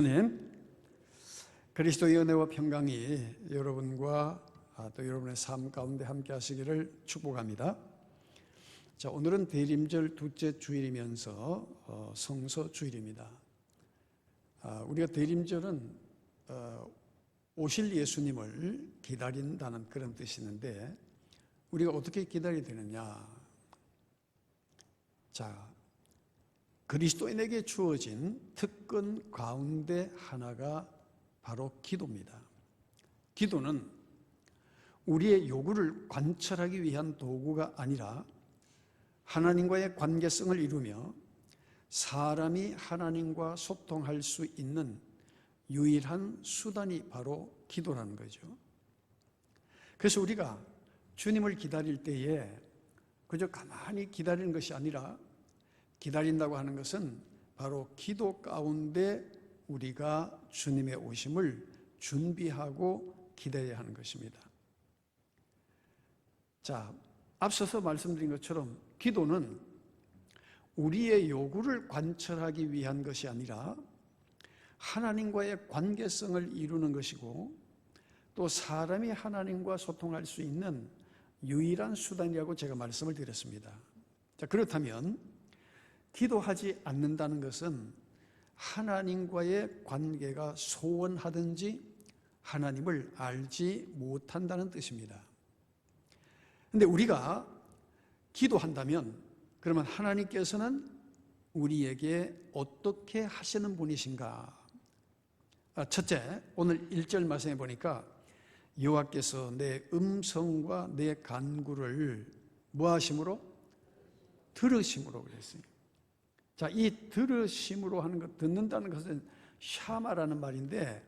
님, 그리스도의 은혜와 평강이 여러분과 또 여러분의 삶 가운데 함께 하시기를 축복합니다. 자, 오늘은 대림절 둘째 주일이면서 성서 주일입니다. 우리가 대림절은 오실 예수님을 기다린다는 그런 뜻이 있는데, 우리가 어떻게 기다려야 되느냐? 자, 그리스도인에게 주어진 특권 가운데 하나가 바로 기도입니다. 기도는 우리의 요구를 관철하기 위한 도구가 아니라 하나님과의 관계성을 이루며 사람이 하나님과 소통할 수 있는 유일한 수단이 바로 기도라는 거죠. 그래서 우리가 주님을 기다릴 때에 그저 가만히 기다리는 것이 아니라, 기다린다고 하는 것은 바로 기도 가운데 우리가 주님의 오심을 준비하고 기다려야 하는 것입니다. 자, 앞서서 말씀드린 것처럼 기도는 우리의 요구를 관철하기 위한 것이 아니라 하나님과의 관계성을 이루는 것이고, 또 사람이 하나님과 소통할 수 있는 유일한 수단이라고 제가 말씀을 드렸습니다. 자, 그렇다면 기도하지 않는다는 것은 하나님과의 관계가 소원하든지 하나님을 알지 못한다는 뜻입니다. 그런데 우리가 기도한다면 그러면 하나님께서는 우리에게 어떻게 하시는 분이신가? 첫째, 오늘 1절 말씀해 보니까 여호와께서 내 음성과 내 간구를 무하심으로? 들으심으로 그랬어요. 자, 이 들으심으로 하는 것, 듣는다는 것은 샤마라는 말인데,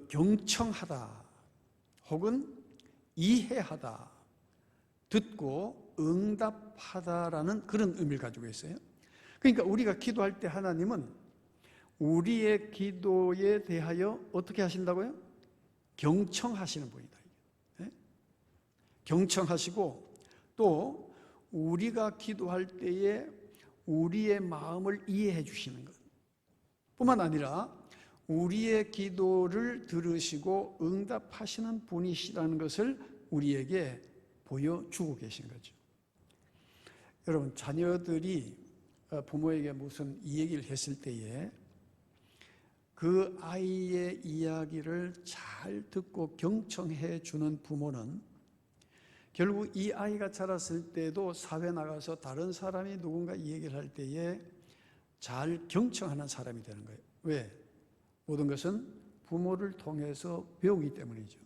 경청하다 혹은 이해하다, 듣고 응답하다라는 그런 의미를 가지고 있어요. 그러니까 우리가 기도할 때 하나님은 우리의 기도에 대하여 어떻게 하신다고요? 경청하시는 분이다. 네? 경청하시고, 또 우리가 기도할 때에 우리의 마음을 이해해 주시는 것 뿐만 아니라 우리의 기도를 들으시고 응답하시는 분이시라는 것을 우리에게 보여주고 계신 거죠. 여러분, 자녀들이 부모에게 무슨 이 얘기를 했을 때에 그 아이의 이야기를 잘 듣고 경청해 주는 부모는 결국 이 아이가 자랐을 때도 사회 나가서 다른 사람이 누군가 이 얘기를 할 때에 잘 경청하는 사람이 되는 거예요. 왜? 모든 것은 부모를 통해서 배우기 때문이죠.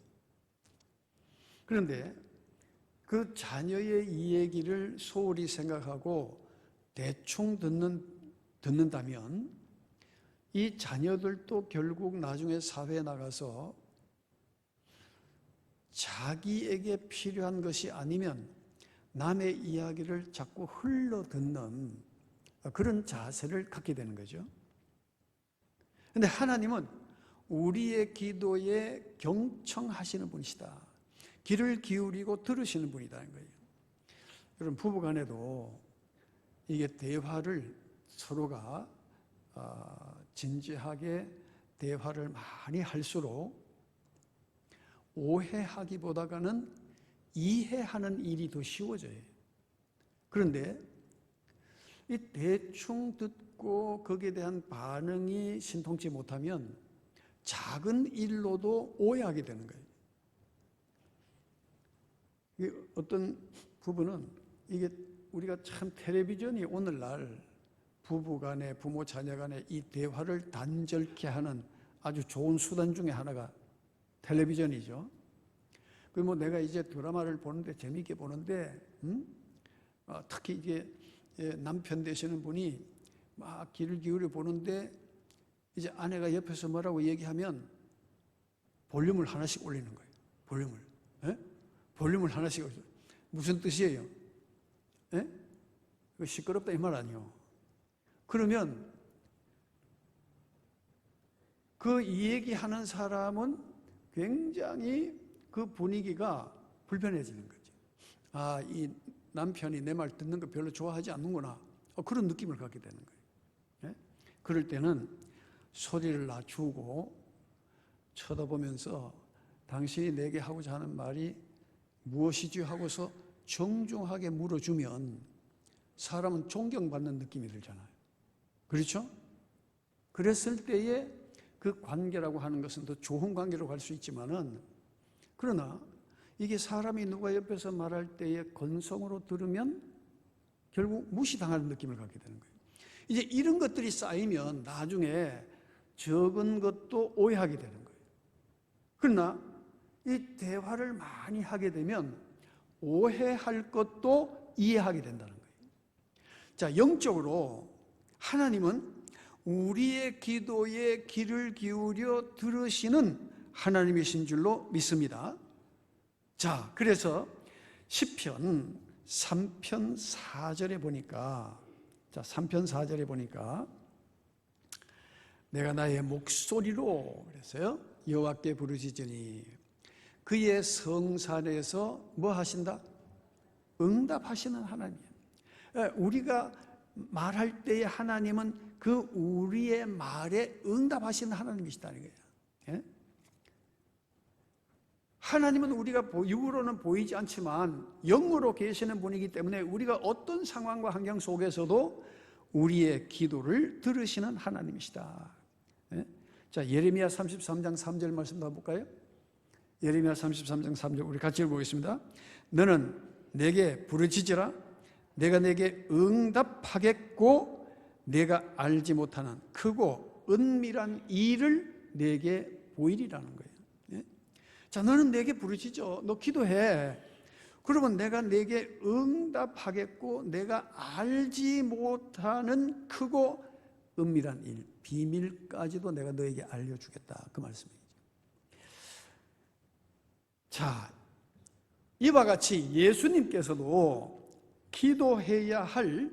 그런데 그 자녀의 이 얘기를 소홀히 생각하고 대충 듣는다면 이 자녀들도 결국 나중에 사회에 나가서 자기에게 필요한 것이 아니면 남의 이야기를 자꾸 흘러듣는 그런 자세를 갖게 되는 거죠. 그런데 하나님은 우리의 기도에 경청하시는 분이시다. 귀를 기울이고 들으시는 분이라는 거예요. 여러분, 부부간에도 이게 대화를 서로가 진지하게 대화를 많이 할수록 오해하기보다는 이해하는 일이 더 쉬워져요. 그런데 이 대충 듣고 거기에 대한 반응이 신통치 못하면 작은 일로도 오해하게 되는 거예요. 어떤 부부는 이게 우리가 참 텔레비전이 오늘날 부부간에 부모 자녀간에 이 대화를 단절케 하는 아주 좋은 수단 중에 하나가 텔레비전이죠. 뭐 내가 이제 드라마를 보는데 재미있게 보는데, 특히 이게 남편 되시는 분이 막 귀를 기울여 보는데 이제 아내가 옆에서 뭐라고 얘기하면 볼륨을 하나씩 올리는 거예요. 볼륨을 하나씩 올리는 거예요. 무슨 뜻이에요? 시끄럽다 이 말 아니에요. 그러면 그 이 얘기하는 사람은 굉장히 그 분위기가 불편해지는 거죠. 이 남편이 내 말 듣는 거 별로 좋아하지 않는구나. 그런 느낌을 갖게 되는 거예요. 그럴 때는 소리를 낮추고 쳐다보면서 당신이 내게 하고자 하는 말이 무엇이지 하고서 정중하게 물어주면 사람은 존경받는 느낌이 들잖아요. 그렇죠? 그랬을 때에 그 관계라고 하는 것은 더 좋은 관계로 갈 수 있지만은, 그러나 이게 사람이 누가 옆에서 말할 때에 건성으로 들으면 결국 무시당하는 느낌을 갖게 되는 거예요. 이제 이런 것들이 쌓이면 나중에 적은 것도 오해하게 되는 거예요. 그러나 이 대화를 많이 하게 되면 오해할 것도 이해하게 된다는 거예요. 자, 영적으로 하나님은 우리의 기도에 귀를 기울여 들으시는 하나님이신 줄로 믿습니다. 자, 그래서 시편 3편 4절에 보니까, 자, 3편 4절에 보니까 내가 나의 목소리로 그랬어요. 여호와께 부르짖으니 그의 성산에서 뭐 하신다? 응답하시는 하나님. 우리가 말할 때에 하나님은 그 우리의 말에 응답하시는 하나님이시다는 거예요. 예? 하나님은 우리가 육으로는 보이지 않지만 영으로 계시는 분이기 때문에 우리가 어떤 상황과 환경 속에서도 우리의 기도를 들으시는 하나님이시다. 예? 자, 예레미야 33장 3절 말씀 더 볼까요? 예레미야 33장 3절 우리 같이 읽어보겠습니다. 너는 내게 부르짖으라. 내가 내게 응답하겠고 내가 알지 못하는 크고 은밀한 일을 내게 보이리라는 거예요. 예? 자, 너는 내게 부르짖어. 너 기도해. 그러면 내가 내게 응답하겠고 내가 알지 못하는 크고 은밀한 일, 비밀까지도 내가 너에게 알려주겠다. 그 말씀이죠. 자, 이와 같이 예수님께서도 기도해야 할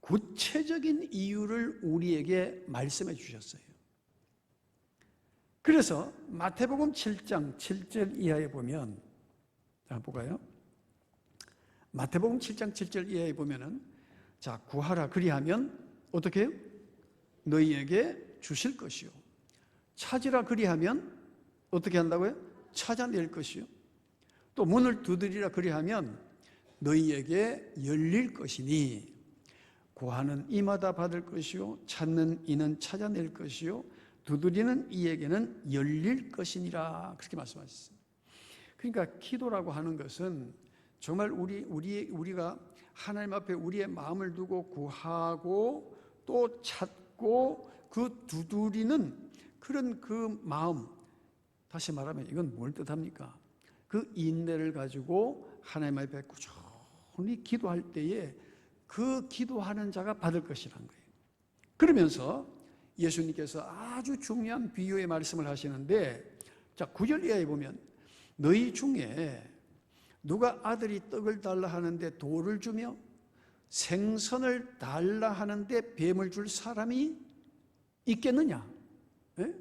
구체적인 이유를 우리에게 말씀해 주셨어요. 그래서 마태복음 7장 7절 이하에 보면, 자, 볼까요? 마태복음 7장 7절 이하에 보면은, 자, 구하라 그리하면 어떻게 해요? 너희에게 주실 것이요. 찾으라 그리하면 어떻게 한다고요? 찾아낼 것이요. 또 문을 두드리라 그리하면 너희에게 열릴 것이니 구하는 이마다 받을 것이요 찾는 이는 찾아낼 것이요 두드리는 이에게는 열릴 것이니라. 그렇게 말씀하셨어요. 그러니까 기도라고 하는 것은 정말 우리가 하나님 앞에 우리의 마음을 두고 구하고 또 찾고 그 두드리는 그런 그 마음, 다시 말하면 이건 뭘 뜻합니까? 그 인내를 가지고 하나님 앞에 꾸준히 기도할 때에 그 기도하는 자가 받을 것이란 거예요. 그러면서 예수님께서 아주 중요한 비유의 말씀을 하시는데, 자, 9절 이하에 보면 너희 중에 누가 아들이 떡을 달라 하는데 돌을 주며 생선을 달라 하는데 뱀을 줄 사람이 있겠느냐? 예?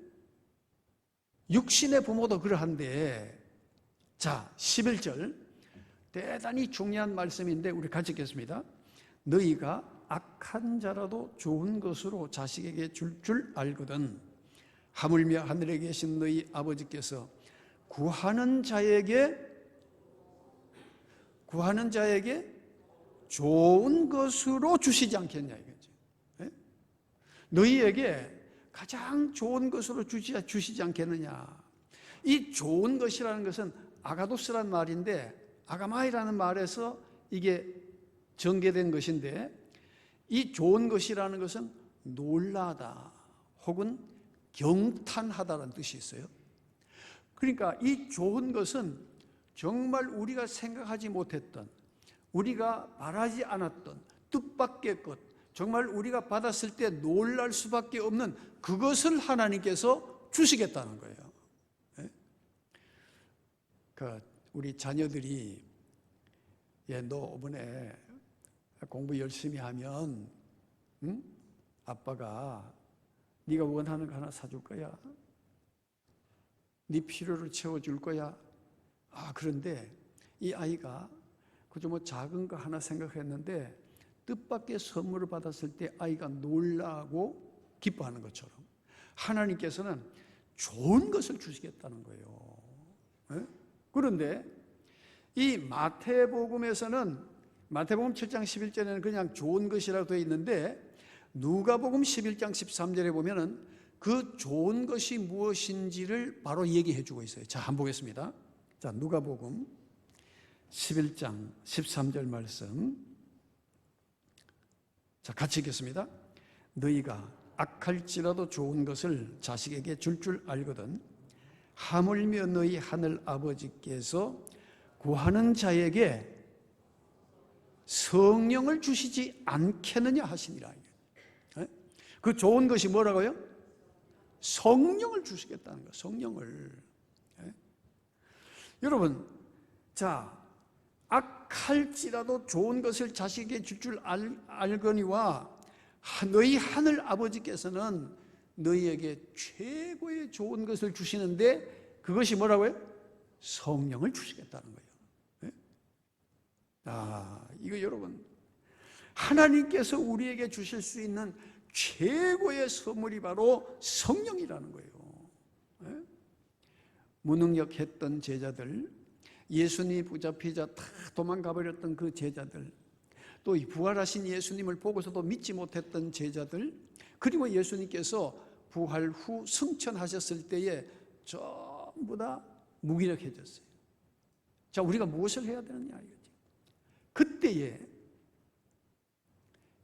육신의 부모도 그러한데, 자, 11절 대단히 중요한 말씀인데 우리 같이 읽겠습니다. 너희가 악한 자라도 좋은 것으로 자식에게 줄 알거든 하물며 하늘에 계신 너희 아버지께서 구하는 자에게 좋은 것으로 주시지 않겠냐 이거죠. 네? 너희에게 가장 좋은 것으로 주시지 않겠느냐. 이 좋은 것이라는 것은 아가도스라는 말인데 아가마이라는 말에서 이게 전개된 것인데, 이 좋은 것이라는 것은 놀라다 혹은 경탄하다라는 뜻이 있어요. 그러니까 이 좋은 것은 정말 우리가 생각하지 못했던, 우리가 바라지 않았던 뜻밖의 것, 정말 우리가 받았을 때 놀랄 수밖에 없는 그것을 하나님께서 주시겠다는 거예요. 우리 자녀들이 너 이번에 공부 열심히 하면 아빠가 네가 원하는 거 하나 사줄 거야. 네 필요를 채워줄 거야. 그런데 이 아이가 그저 뭐 작은 거 하나 생각했는데 뜻밖의 선물을 받았을 때 아이가 놀라고 기뻐하는 것처럼 하나님께서는 좋은 것을 주시겠다는 거예요. 네? 그런데 이 마태복음에서는 마태복음 7장 11절에는 그냥 좋은 것이라고 되어 있는데 누가복음 11장 13절에 보면은 그 좋은 것이 무엇인지를 바로 얘기해 주고 있어요. 자, 한번 보겠습니다. 자, 누가복음 11장 13절 말씀. 자, 같이 읽겠습니다. 너희가 악할지라도 좋은 것을 자식에게 줄 알거든 하물며 너희 하늘 아버지께서 구하는 자에게 성령을 주시지 않겠느냐 하시니라. 그 좋은 것이 뭐라고요? 성령을 주시겠다는 거예요. 성령을. 여러분, 자, 악할지라도 좋은 것을 자식에게 줄 알거니와 너희 하늘 아버지께서는 너희에게 최고의 좋은 것을 주시는데 그것이 뭐라고요? 성령을 주시겠다는 거예요. 이거 여러분, 하나님께서 우리에게 주실 수 있는 최고의 선물이 바로 성령이라는 거예요. 무능력했던 제자들, 예수님이 붙잡히자 다 도망가버렸던 그 제자들, 또 부활하신 예수님을 보고서도 믿지 못했던 제자들, 그리고 예수님께서 부활 후 승천하셨을 때에 전부 다 무기력해졌어요. 자, 우리가 무엇을 해야 되느냐 이거지. 그때에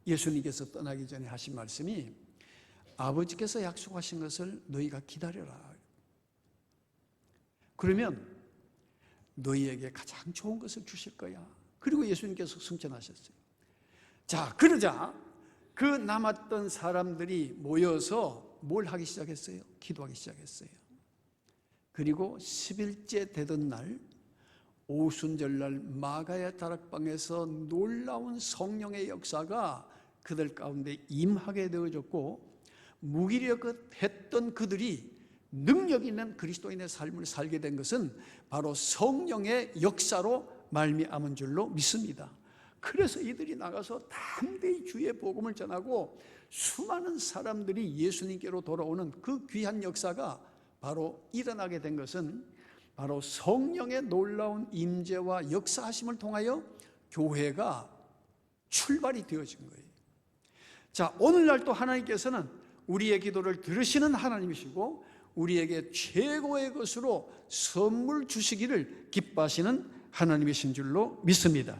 예수님께서 떠나기 전에 하신 말씀이 아버지께서 약속하신 것을 너희가 기다려라. 그러면 너희에게 가장 좋은 것을 주실 거야. 그리고 예수님께서 승천하셨어요. 자, 그러자 그 남았던 사람들이 모여서 뭘 하기 시작했어요? 기도하기 시작했어요. 그리고 10일째 되던 날 오순절날 마가의 다락방에서 놀라운 성령의 역사가 그들 가운데 임하게 되어졌고 무기력했던 그들이 능력 있는 그리스도인의 삶을 살게 된 것은 바로 성령의 역사로 말미암은 줄로 믿습니다. 그래서 이들이 나가서 담대히 주의 복음을 전하고 수많은 사람들이 예수님께로 돌아오는 그 귀한 역사가 바로 일어나게 된 것은 바로 성령의 놀라운 임재와 역사하심을 통하여 교회가 출발이 되어진 거예요. 자, 오늘날 또 하나님께서는 우리의 기도를 들으시는 하나님이시고 우리에게 최고의 것으로 선물 주시기를 기뻐하시는 하나님이신 줄로 믿습니다.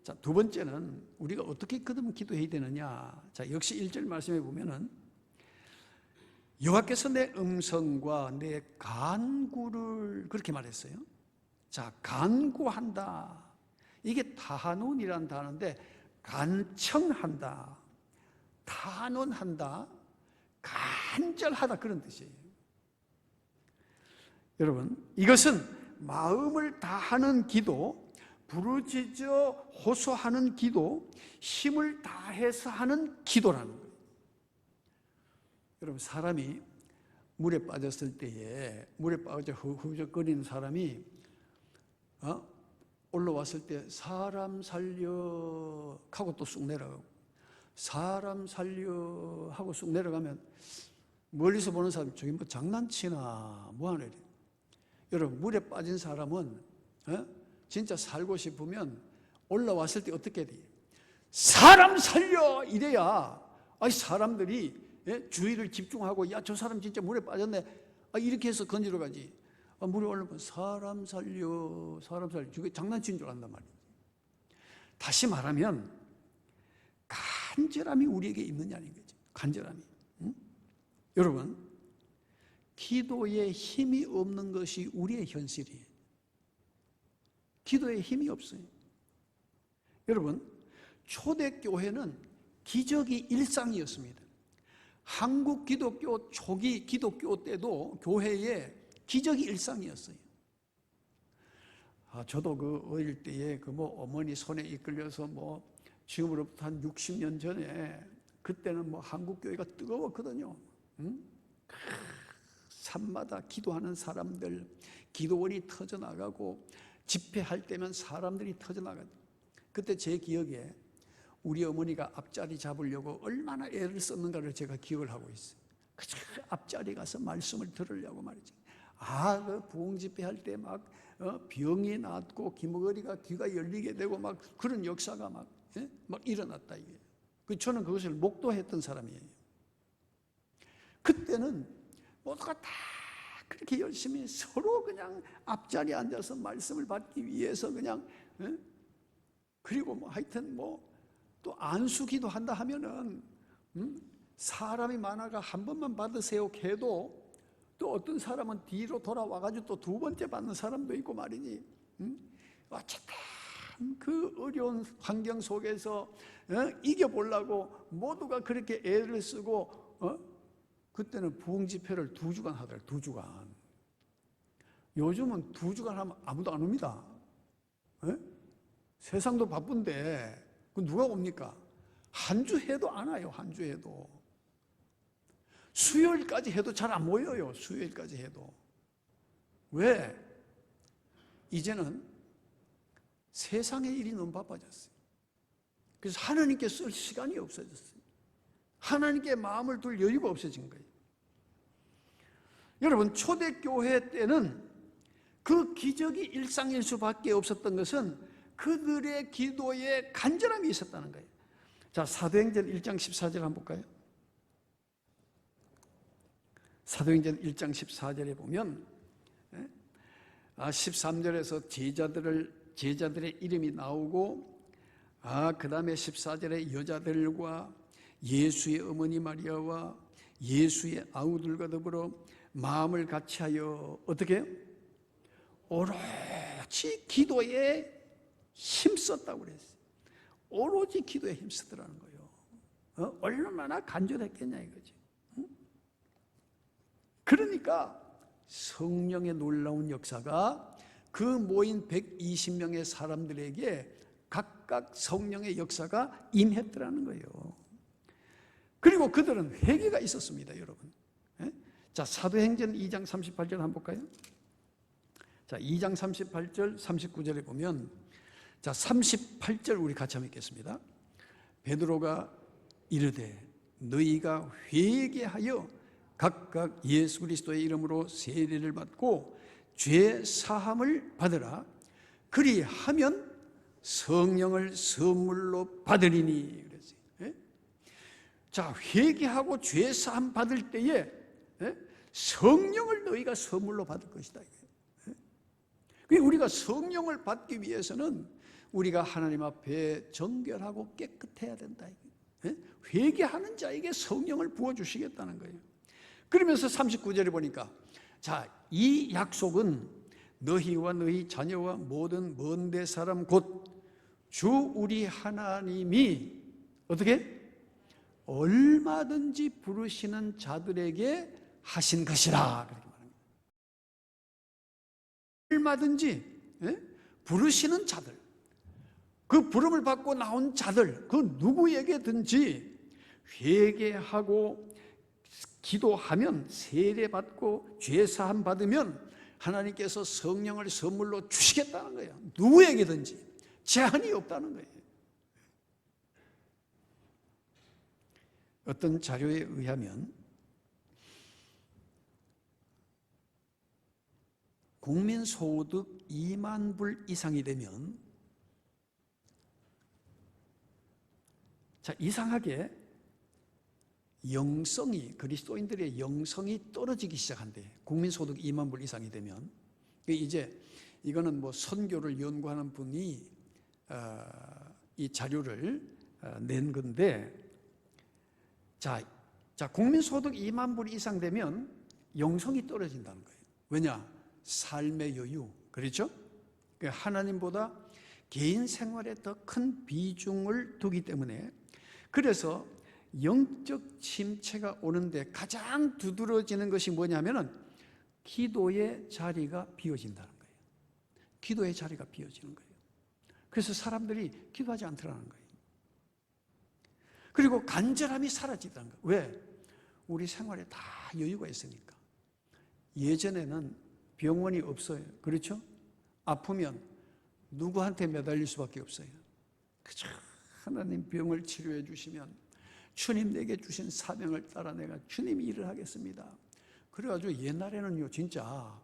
자, 두 번째는 우리가 어떻게 그러면 기도해야 되느냐. 자, 역시 1절 말씀에 보면은 여호와께서 내 음성과 내 간구를 그렇게 말했어요. 자, 간구한다. 이게 타한운이라는 단어인데 간청한다, 탄원한다, 간절하다 그런 뜻이에요. 여러분, 이것은 마음을 다하는 기도, 부르짖어 호소하는 기도, 힘을 다해서 하는 기도라는 거예요. 여러분, 사람이 물에 빠졌을 때에 물에 빠져 허우적거리는 사람이 올라왔을 때 사람 살려 하고 또 쑥 내려가고 사람 살려 하고 쑥 내려가면 멀리서 보는 사람이 저기 뭐 장난치나 뭐 하네. 여러분, 물에 빠진 사람은 진짜 살고 싶으면 올라왔을 때 어떻게 돼? 사람 살려 이래야 사람들이 주의를 집중하고 야, 저 사람 진짜 물에 빠졌네 이렇게 해서 건지러 가지. 물에 올라오면 사람 살려 저게 장난치는 줄 안단 말이에요. 다시 말하면 간절함이 우리에게 있느냐는 거죠. 간절함이. 여러분, 기도에 힘이 없는 것이 우리의 현실이에요. 기도에 힘이 없어요. 여러분, 초대교회는 기적이 일상이었습니다. 한국 기독교 초기 기독교 때도 교회에 기적이 일상이었어요. 저도 그 어릴 때에 어머니 손에 이끌려서 지금으로부터 한 60년 전에 그때는 한국 교회가 뜨거웠거든요. 산마다 기도하는 사람들, 기도원이 터져나가고 집회할 때면 사람들이 터져나가고. 그때 제 기억에 우리 어머니가 앞자리 잡으려고 얼마나 애를 썼는가를 제가 기억을 하고 있어요. 그저 앞자리 가서 말씀을 들으려고 말이지. 그 부흥집회 할 때 막 병이 낫고 귀머거리가 귀가 열리게 되고 막 그런 역사가 막 일어났다 이게. 저는 그것을 목도했던 사람이에요. 그때는 모두가 다 그렇게 열심히 서로 그냥 앞자리에 앉아서 말씀을 받기 위해서 그냥 그리고 뭐 하여튼 또 안수기도 한다 하면은 사람이 많아가 한 번만 받으세요 해도 또 어떤 사람은 뒤로 돌아와가지고 또 두 번째 받는 사람도 있고 말이지. 어쨌든 그 어려운 환경 속에서 이겨보려고 모두가 그렇게 애를 쓰고 그때는 부흥집회를 2주간 하더라고요. 2주간. 요즘은 2주간 하면 아무도 안 옵니다. 세상도 바쁜데 누가 옵니까? 한 주 해도 안 와요. 한 주 해도. 수요일까지 해도 잘 안 모여요. 수요일까지 해도. 왜? 이제는 세상의 일이 너무 바빠졌어요. 그래서 하나님께 쓸 시간이 없어졌어요. 하나님께 마음을 둘 여유가 없어진 거예요. 여러분, 초대교회 때는 그 기적이 일상일수밖에 없었던 것은 그들의 기도에 간절함이 있었다는 거예요. 자, 사도행전 1장 14절 한번 볼까요? 사도행전 1장 14절에 보면 13절에서 제자들의 이름이 나오고 그 다음에 14절에 여자들과 예수의 어머니 마리아와 예수의 아우들과 더불어 마음을 같이하여 어떻게? 오로지 기도에 힘썼다고 그랬어요. 오로지 기도에 힘쓰더라는 거예요. 얼마나 간절했겠냐 이거지. 그러니까 성령의 놀라운 역사가 그 모인 120명의 사람들에게 각각 성령의 역사가 임했더라는 거예요. 그리고 그들은 회개가 있었습니다, 여러분. 자, 사도행전 2장 38절 한번 볼까요? 자, 2장 38절, 39절에 보면, 자, 38절 우리 같이 한번 읽겠습니다. 베드로가 이르되 너희가 회개하여 각각 예수 그리스도의 이름으로 세례를 받고 죄 사함을 받으라. 그리하면 성령을 선물로 받으리니. 그랬어요. 자, 회개하고 죄 사함 받을 때에 성령을 너희가 선물로 받을 것이다. 우리가 성령을 받기 위해서는 우리가 하나님 앞에 정결하고 깨끗해야 된다. 회개하는 자에게 성령을 부어주시겠다는 거예요. 그러면서 39절에 보니까, 자, 이 약속은 너희와 너희 자녀와 모든 먼데 사람 곧 주 우리 하나님이 어떻게? 얼마든지 부르시는 자들에게 하신 것이라. 그렇게 말합니다. 얼마든지 부르시는 자들, 그 부름을 받고 나온 자들, 그 누구에게든지 회개하고 기도하면, 세례받고 죄사함 받으면 하나님께서 성령을 선물로 주시겠다는 거예요. 누구에게든지 제한이 없다는 거예요. 어떤 자료에 의하면 국민소득 2만 불 이상이 되면, 자, 이상하게 그리스도인들의 영성이 떨어지기 시작한대. 국민소득 2만 불 이상이 되면. 이거는 선교를 연구하는 분이 이 자료를 낸 건데, 자, 국민소득 2만 불 이상 되면 영성이 떨어진다는 거예요. 왜냐? 삶의 여유. 그렇죠? 하나님보다 개인 생활에 더 큰 비중을 두기 때문에, 그래서 영적 침체가 오는데 가장 두드러지는 것이 뭐냐면은 기도의 자리가 비어진다는 거예요. 기도의 자리가 비어지는 거예요. 그래서 사람들이 기도하지 않더라는 거예요. 그리고 간절함이 사라지다는 거예요. 왜? 우리 생활에 다 여유가 있으니까. 예전에는 병원이 없어요. 그렇죠? 아프면 누구한테 매달릴 수밖에 없어요. 그죠? 하나님 병을 치료해 주시면 주님 내게 주신 사명을 따라 내가 주님이 일을 하겠습니다. 그래가지고 옛날에는요, 진짜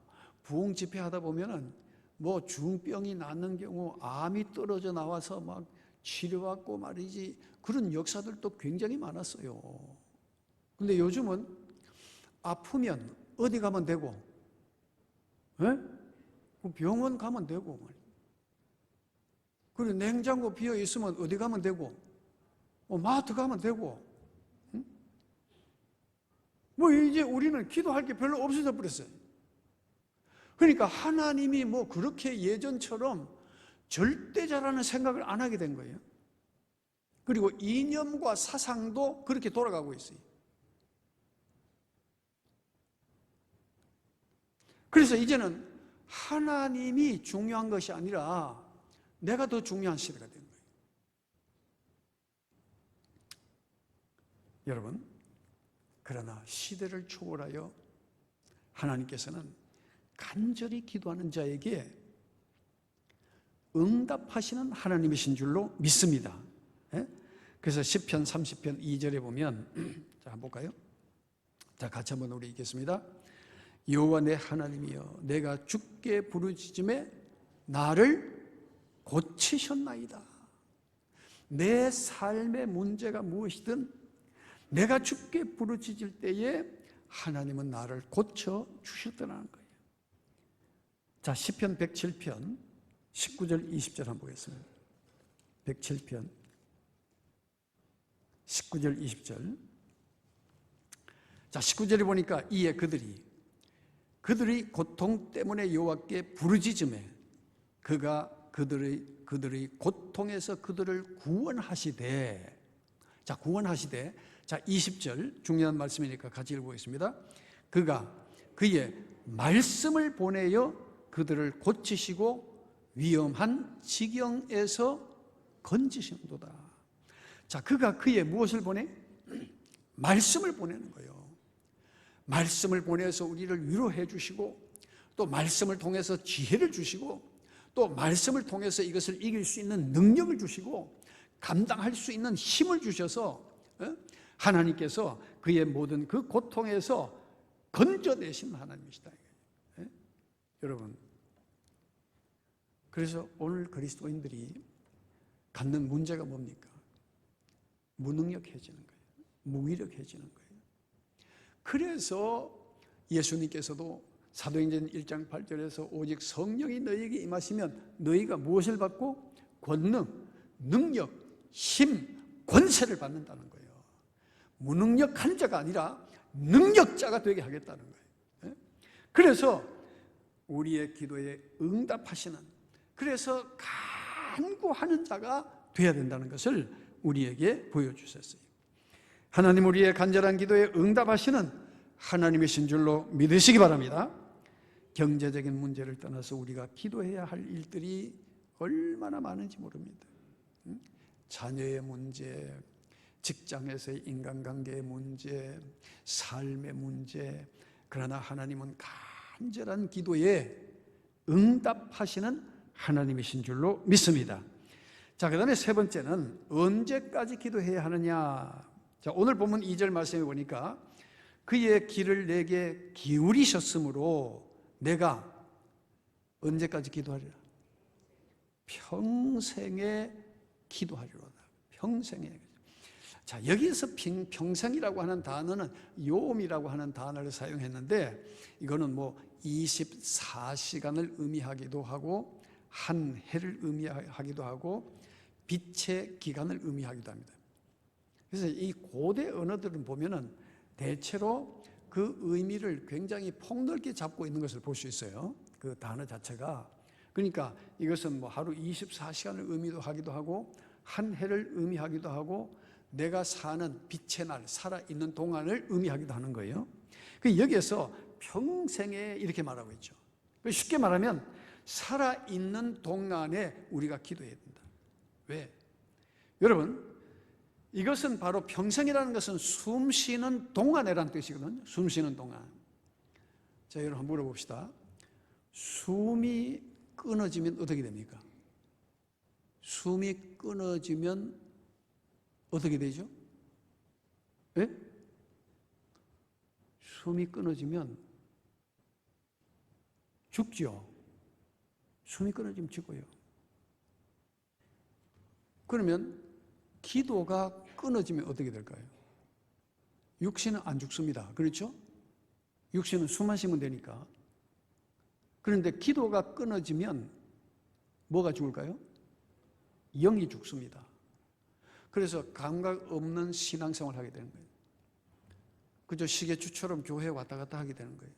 부흥 집회 하다 보면은 뭐 중병이 낫는 경우, 암이 떨어져 나와서 막 치료받고 말이지, 그런 역사들도 굉장히 많았어요. 근데 요즘은 아프면 어디 가면 되고, 병원 가면 되고, 그리고 냉장고 비어 있으면 어디 가면 되고, 마트 가면 되고, 뭐 이제 우리는 기도할 게 별로 없어져 버렸어요. 그러니까 하나님이 뭐 그렇게 예전처럼 절대자라는 생각을 안 하게 된 거예요. 그리고 이념과 사상도 그렇게 돌아가고 있어요. 그래서 이제는 하나님이 중요한 것이 아니라 내가 더 중요한 시대가 된 거예요. 여러분, 그러나 시대를 초월하여 하나님께서는 간절히 기도하는 자에게 응답하시는 하나님이신 줄로 믿습니다. 그래서 시편 30편 2절에 보면, 자, 한번 볼까요? 자, 같이 한번 우리 읽겠습니다. 여호와 내 하나님이여, 내가 주께 부르짖음에 나를 고치셨나이다. 내 삶의 문제가 무엇이든 내가 주께 부르짖을 때에 하나님은 나를 고쳐 주셨다는 거예요. 자, 시편 107편 19절 20절 한번 보겠습니다. 107편 19절 20절. 자, 19절에 보니까 이에 그들이 고통 때문에 여호와께 부르짖음에 그가 그들의 고통에서 그들을 구원하시되, 자, 구원하시되, 자, 20절 중요한 말씀이니까 같이 읽어보겠습니다. 그가 그의 말씀을 보내어 그들을 고치시고 위험한 지경에서 건지신도다. 자, 그가 그의 무엇을 보내? 말씀을 보내는 거예요. 말씀을 보내서 우리를 위로해 주시고, 또 말씀을 통해서 지혜를 주시고, 또 말씀을 통해서 이것을 이길 수 있는 능력을 주시고, 감당할 수 있는 힘을 주셔서 하나님께서 그의 모든 그 고통에서 건져내신 하나님이시다. 여러분, 그래서 오늘 그리스도인들이 갖는 문제가 뭡니까? 무능력해지는 거예요. 무기력해지는 거예요. 그래서 예수님께서도 사도행전 1장 8절에서 오직 성령이 너희에게 임하시면 너희가 무엇을 받고? 권능, 능력, 힘, 권세를 받는다는 거예요. 무능력한 자가 아니라 능력자가 되게 하겠다는 거예요. 그래서 우리의 기도에 응답하시는, 그래서 간구하는 자가 되어야 된다는 것을 우리에게 보여주셨어요. 하나님 우리의 간절한 기도에 응답하시는 하나님이신 줄로 믿으시기 바랍니다. 경제적인 문제를 떠나서 우리가 기도해야 할 일들이 얼마나 많은지 모릅니다. 자녀의 문제, 직장에서의 인간관계의 문제, 삶의 문제. 그러나 하나님은 간절한 기도에 응답하시는 하나님이신 줄로 믿습니다. 자, 그 다음에 세 번째는 언제까지 기도해야 하느냐. 자, 오늘 본문 2절 말씀해 보니까 그의 귀를 내게 기울이셨으므로 내가 언제까지 기도하리라? 평생에 기도하리로다. 평생에. 자, 여기에서 평생이라고 하는 단어는 요음이라고 하는 단어를 사용했는데, 이거는 뭐 24시간을 의미하기도 하고 한 해를 의미하기도 하고 빛의 기간을 의미하기도 합니다. 그래서 이 고대 언어들은 보면은 대체로 그 의미를 굉장히 폭넓게 잡고 있는 것을 볼 수 있어요. 그 단어 자체가. 그러니까 이것은 뭐 하루 24시간을 의미도 하기도 하고 한 해를 의미하기도 하고 내가 사는 빛의 날, 살아있는 동안을 의미하기도 하는 거예요. 여기에서 평생에 이렇게 말하고 있죠. 쉽게 말하면 살아있는 동안에 우리가 기도해야 된다. 왜? 여러분, 이것은 바로 평생이라는 것은 숨 쉬는 동안이라는 뜻이거든요. 숨 쉬는 동안. 자, 여러분 한번 물어봅시다. 숨이 끊어지면 어떻게 됩니까? 숨이 끊어지면 어떻게 되죠? 예? 숨이 끊어지면 죽죠. 숨이 끊어지면 죽어요. 그러면 기도가 끊어지면 어떻게 될까요? 육신은 안 죽습니다. 그렇죠? 육신은 숨만 쉬면 되니까. 그런데 기도가 끊어지면 뭐가 죽을까요? 영이 죽습니다. 그래서 감각 없는 신앙생활을 하게 되는 거예요. 그저 시계추처럼 교회에 왔다 갔다 하게 되는 거예요.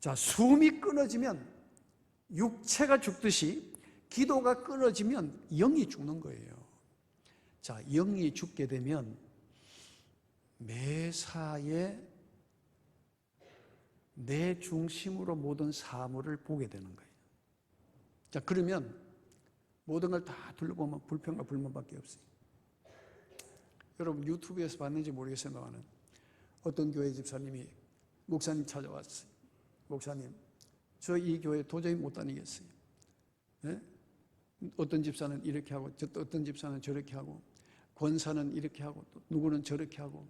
자, 숨이 끊어지면 육체가 죽듯이 기도가 끊어지면 영이 죽는 거예요. 자, 영이 죽게 되면 매사에 내 중심으로 모든 사물을 보게 되는 거예요. 자, 그러면 모든 걸 다 둘러보면 불평과 불만밖에 없어요. 여러분 유튜브에서 봤는지 모르겠습니다만 어떤 교회 집사님이 목사님 찾아왔어요. 목사님, 저 이 교회 도저히 못 다니겠어요. 네? 어떤 집사는 이렇게 하고 어떤 집사는 저렇게 하고 권사는 이렇게 하고 또 누구는 저렇게 하고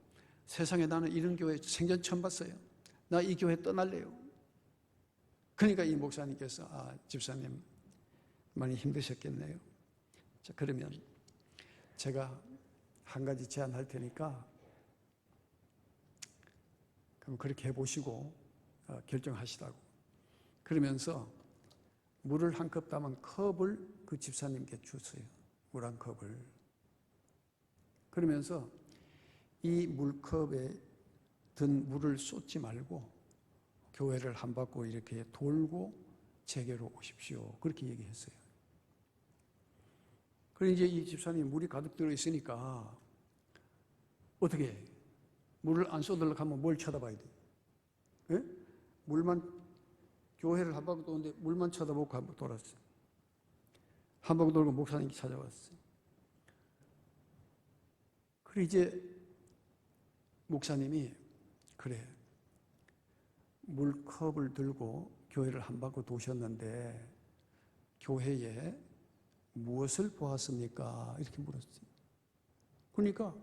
세상에 나는 이런 교회 생전 처음 봤어요. 나 이 교회 떠날래요. 그러니까 이 목사님께서 집사님 많이 힘드셨겠네요. 자, 그러면 제가 한 가지 제안할 테니까 그럼 그렇게 해보시고 결정하시라고. 그러면서 물을 한 컵 담은 컵을 그 집사님께 줬어요. 물 한 컵을. 그러면서 이 물컵에 든 물을 쏟지 말고 교회를 한 바퀴 이렇게 돌고 제게로 오십시오. 그렇게 얘기했어요. 그리고 이제 이 집사님 물이 가득 들어있으니까 어떻게 해? 물을 안 쏟으려고 하면 뭘 쳐다봐야 돼? 예? 물만 교회를 한 바퀴 도는데 물만 쳐다보고 한 번 돌았어요. 한 바퀴 돌고 목사님이 찾아왔어요. 그리고 이제 목사님이 그래 물컵을 들고 교회를 한 바퀴 도셨는데 교회에 무엇을 보았습니까? 이렇게 물었어요. 그러니까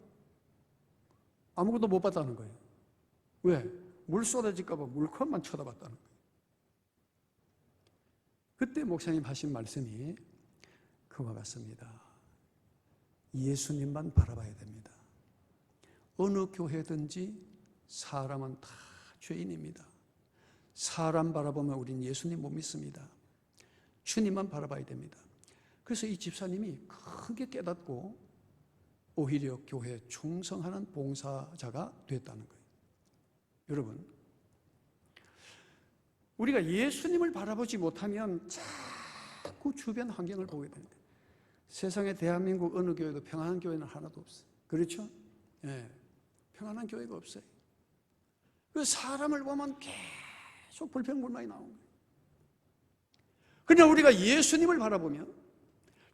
아무것도 못 봤다는 거예요. 왜? 물 쏟아질까 봐 물컵만 쳐다봤다는 거예요. 그때 목사님 하신 말씀이 그와 같습니다. 예수님만 바라봐야 됩니다. 어느 교회든지 사람은 다 죄인입니다. 사람 바라보면 우린 예수님 못 믿습니다. 주님만 바라봐야 됩니다. 그래서 이 집사님이 크게 깨닫고 오히려 교회에 충성하는 봉사자가 됐다는 거예요. 여러분, 우리가 예수님을 바라보지 못하면 자꾸 주변 환경을 보게 됩니다. 세상에 대한민국 어느 교회도 평안한 교회는 하나도 없어요. 그렇죠? 예, 평안한 교회가 없어요. 그 사람을 보면 계속 불평불만이 나오는 거예요. 그러나 우리가 예수님을 바라보면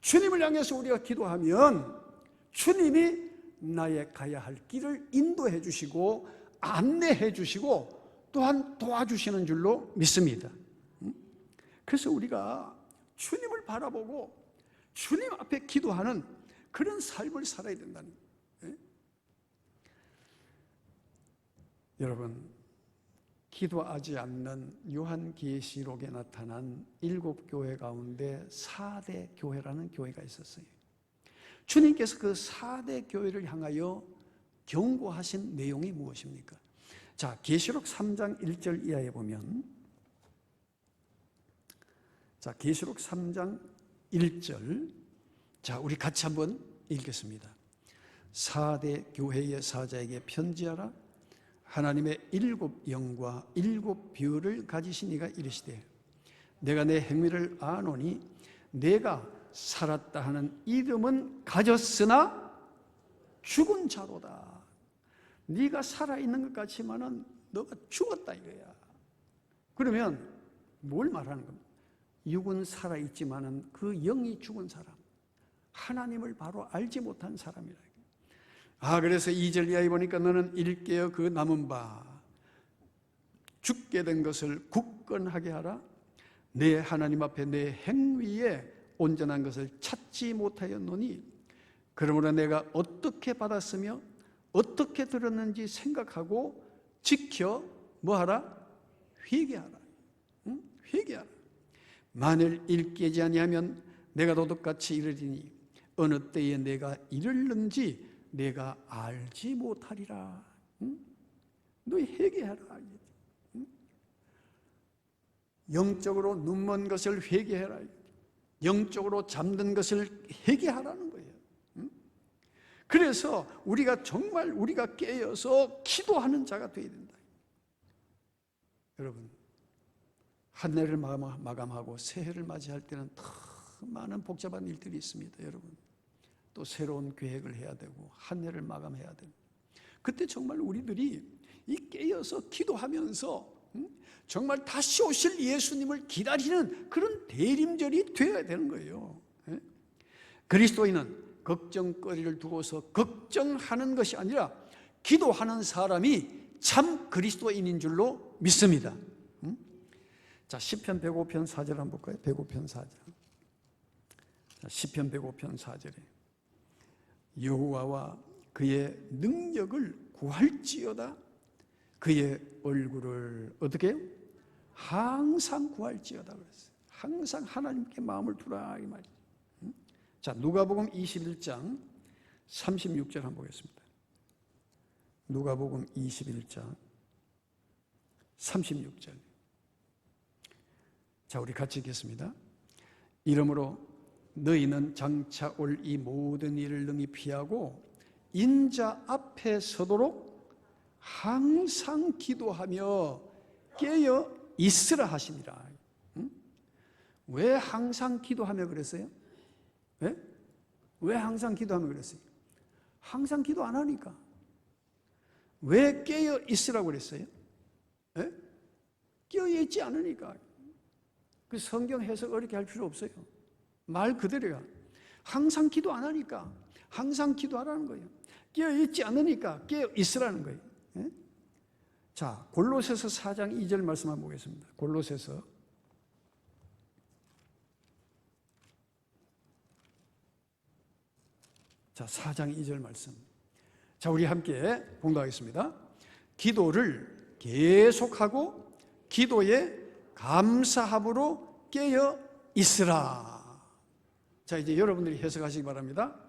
주님을 향해서 우리가 기도하면 주님이 나의 가야 할 길을 인도해 주시고 안내해 주시고 또한 도와주시는 줄로 믿습니다. 그래서 우리가 주님을 바라보고 주님 앞에 기도하는 그런 삶을 살아야 된다는 거예요. 여러분, 기도하지 않는 요한계시록에 나타난 7교회 가운데 4대 교회라는 교회가 있었어요. 주님께서 그 4대 교회를 향하여 경고하신 내용이 무엇입니까? 자, 계시록 3장 1절 이하에 보면, 자, 계시록 3장 1절, 자, 우리 같이 한번 읽겠습니다. 4대 교회의 사자에게 편지하라. 하나님의 7 영과 7 별을 가지신 이가 이르시되 내가 내 행위를 아노니 내가 살았다 하는 이름은 가졌으나 죽은 자로다. 네가 살아있는 것 같지만은 너가 죽었다 이거야. 그러면 뭘 말하는 겁니까? 육은 살아있지만은 그 영이 죽은 사람, 하나님을 바로 알지 못한 사람이라. 그래서 2절 이하에 보니까 너는 일깨어 그 남은 바 죽게 된 것을 굳건하게 하라. 내 하나님 앞에 내 행위에 온전한 것을 찾지 못하였노니 그러므로 내가 어떻게 받았으며 어떻게 들었는지 생각하고 지켜 뭐하라? 회개하라. 응? 회개하라. 만일 일깨지 아니하면 내가 도둑같이 이르리니 어느 때에 내가 이르는지 내가 알지 못하리라. 응? 너희 회개하라. 응? 영적으로 눈먼 것을 회개해라. 영적으로 잠든 것을 회개하라는 거예요. 응? 그래서 우리가 정말 우리가 깨어서 기도하는 자가 되어야 된다. 여러분, 한 해를 마감하고 새해를 맞이할 때는 더 많은 복잡한 일들이 있습니다. 여러분, 또 새로운 계획을 해야 되고 한 해를 마감해야 되고, 그때 정말 우리들이 이 깨어서 기도하면서 정말 다시 오실 예수님을 기다리는 그런 대림절이 되어야 되는 거예요. 그리스도인은 걱정거리를 두고서 걱정하는 것이 아니라 기도하는 사람이 참 그리스도인인 줄로 믿습니다. 자, 시편 105편 4절 한번 볼까요? 105편 4절. 자, 시편 105편 4절에 여호와와 그의 능력을 구할지어다. 그의 얼굴을 어떻게 해요? 항상 구할지어다 그랬어요. 항상 하나님께 마음을 두라 이 말이죠. 자, 누가복음 21장 36절 한번 보겠습니다. 누가복음 21장 36절. 자, 우리 같이 읽겠습니다. 이러므로 너희는 장차 올 이 모든 일을 능히 피하고 인자 앞에 서도록 항상 기도하며 깨어 있으라 하시니라. 왜 항상 기도하며 그랬어요? 왜 항상 기도하며 그랬어요? 항상 기도 안 하니까. 왜 깨어 있으라고 그랬어요? 깨어 있지 않으니까. 그 성경 해석 어렵게 할 필요 없어요. 말 그대로야. 항상 기도 안 하니까 항상 기도하라는 거예요. 깨어 있지 않으니까 깨어 있으라는 거예요. 자, 골로새서 4장 2절 말씀 한번 보겠습니다. 골로새서 자, 4장 2절 말씀. 자, 우리 함께 봉독하겠습니다. 기도를 계속하고 기도에 감사함으로 깨어 있으라. 자, 이제 여러분들이 해석하시기 바랍니다.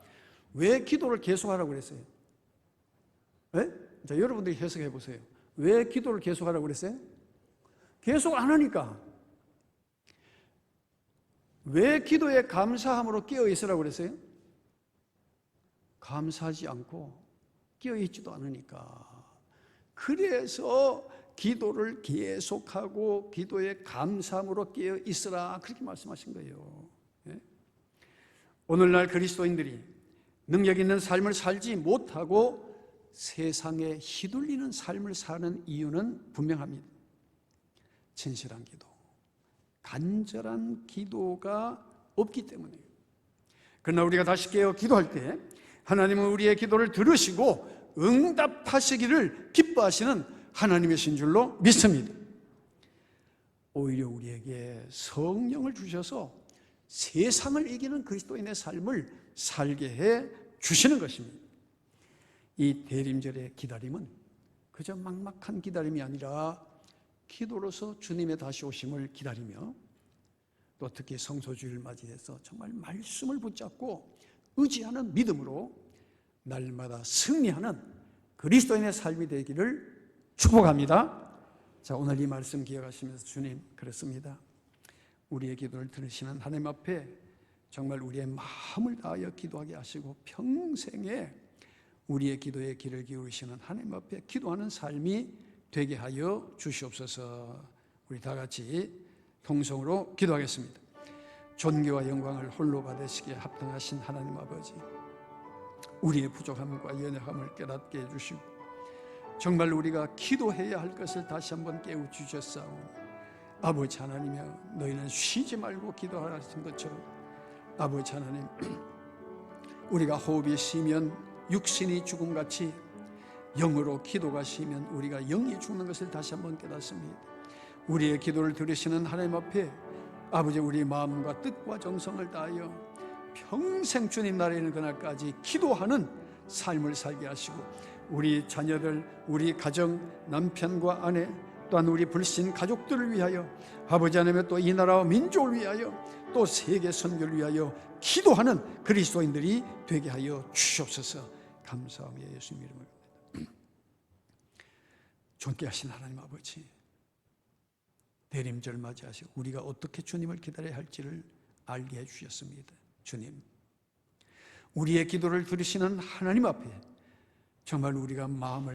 왜 기도를 계속하라고 그랬어요? 자, 여러분들이 해석해 보세요. 왜 기도를 계속하라고 그랬어요? 계속 안 하니까. 왜 기도에 감사함으로 깨어 있으라고 그랬어요? 감사하지 않고 깨어 있지도 않으니까. 그래서 기도를 계속하고 기도에 감사함으로 깨어 있으라 그렇게 말씀하신 거예요. 오늘날 그리스도인들이 능력 있는 삶을 살지 못하고 세상에 휘둘리는 삶을 사는 이유는 분명합니다. 진실한 기도, 간절한 기도가 없기 때문이에요. 그러나 우리가 다시 깨어 기도할 때 하나님은 우리의 기도를 들으시고 응답하시기를 기뻐하시는 하나님이신 줄로 믿습니다. 오히려 우리에게 성령을 주셔서 세상을 이기는 그리스도인의 삶을 살게 해 주시는 것입니다. 이 대림절의 기다림은 그저 막막한 기다림이 아니라 기도로서 주님의 다시 오심을 기다리며 또 특히 성소주의를 맞이해서 정말 말씀을 붙잡고 의지하는 믿음으로 날마다 승리하는 그리스도인의 삶이 되기를 축복합니다. 자, 오늘 이 말씀 기억하시면서 주님, 그렇습니다. 우리의 기도를 들으시는 하나님 앞에 정말 우리의 마음을 다하여 기도하게 하시고 평생에 우리의 기도에 귀를 기울이시는 하나님 앞에 기도하는 삶이 되게 하여 주시옵소서. 우리 다 같이 통성으로 기도하겠습니다. 존귀와 영광을 홀로 받으시기에 합당하신 하나님 아버지, 우리의 부족함과 연약함을 깨닫게 해주시고 정말 우리가 기도해야 할 것을 다시 한번 깨우치셨사오니 아버지 하나님이여, 너희는 쉬지 말고 기도하라는 것처럼 아버지 하나님, 우리가 호흡이 쉬면 육신이 죽음같이 영으로 기도가 쉬면 우리가 영이 죽는 것을 다시 한번 깨닫습니다. 우리의 기도를 들으시는 하나님 앞에 아버지, 우리 마음과 뜻과 정성을 다하여 평생 주님 나라에 있는 그날까지 기도하는 삶을 살게 하시고, 우리 자녀들, 우리 가정, 남편과 아내, 또한 우리 불신 가족들을 위하여, 아버지 하나님 또 이 나라와 민족을 위하여, 또 세계 선교를 위하여 기도하는 그리스도인들이 되게 하여 주시옵소서. 감사하며 예수님 이름으로. 존귀하신 하나님 아버지, 대림절 맞이하시고 우리가 어떻게 주님을 기다려야 할지를 알게 해주셨습니다. 주님, 우리의 기도를 들으시는 하나님 앞에 정말 우리가 마음을